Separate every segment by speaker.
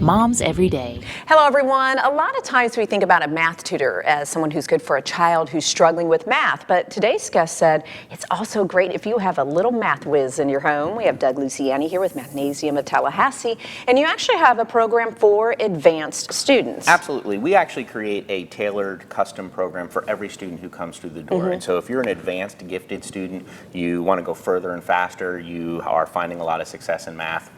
Speaker 1: Moms Every Day.
Speaker 2: Hello, everyone. A lot of times we think about a math tutor as someone who's good for a child who's struggling with math, but today's guest said it's also great if you have a little math whiz in your home. We have Doug Luciani here with Mathnasium of Tallahassee, and you actually have a program for advanced students.
Speaker 3: Absolutely. We actually create a tailored custom program for every student who comes through the door. And so if you're an advanced gifted student, you want to go further and faster, you are finding a lot of success in math,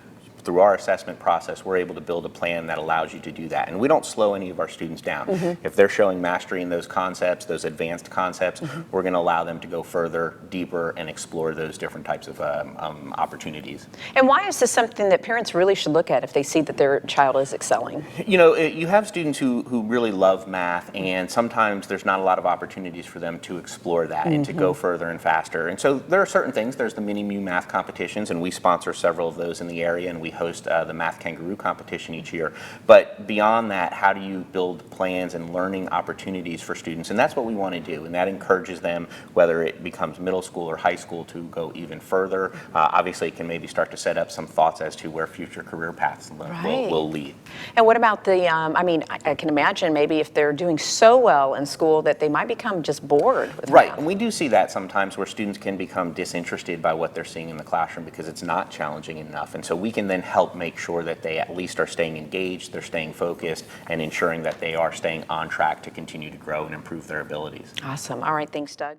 Speaker 3: through our assessment process, we're able to build a plan that allows you to do that. And we don't slow any of our students down. If they're showing mastery in those concepts, those advanced concepts, we're going to allow them to go further, deeper, and explore those different types of opportunities.
Speaker 2: And why is this something that parents really should look at if they see that their child is excelling?
Speaker 3: You know, you have students who really love math, and sometimes there's not a lot of opportunities for them to explore that and to go further and faster. And so there are certain things. There's the Mini-Mu math competitions, and we sponsor several of those in the area, and we host the Math Kangaroo competition each year. But beyond that, how do you build plans and learning opportunities for students? And that's what we want to do, and that encourages them, whether it becomes middle school or high school, to go even further. Obviously, it can maybe start to set up some thoughts as to where future career paths will lead.
Speaker 2: And what about the, I mean, I can imagine maybe if they're doing so well in school that they might become just bored with
Speaker 3: Right,
Speaker 2: math.
Speaker 3: and we do see that sometimes where students can become disinterested by what they're seeing in the classroom because it's not challenging enough. And so we can then help make sure that they at least are staying engaged, they're staying focused, and ensuring that they are staying on track to continue to grow and improve their abilities.
Speaker 2: Awesome. All right, thanks, Doug.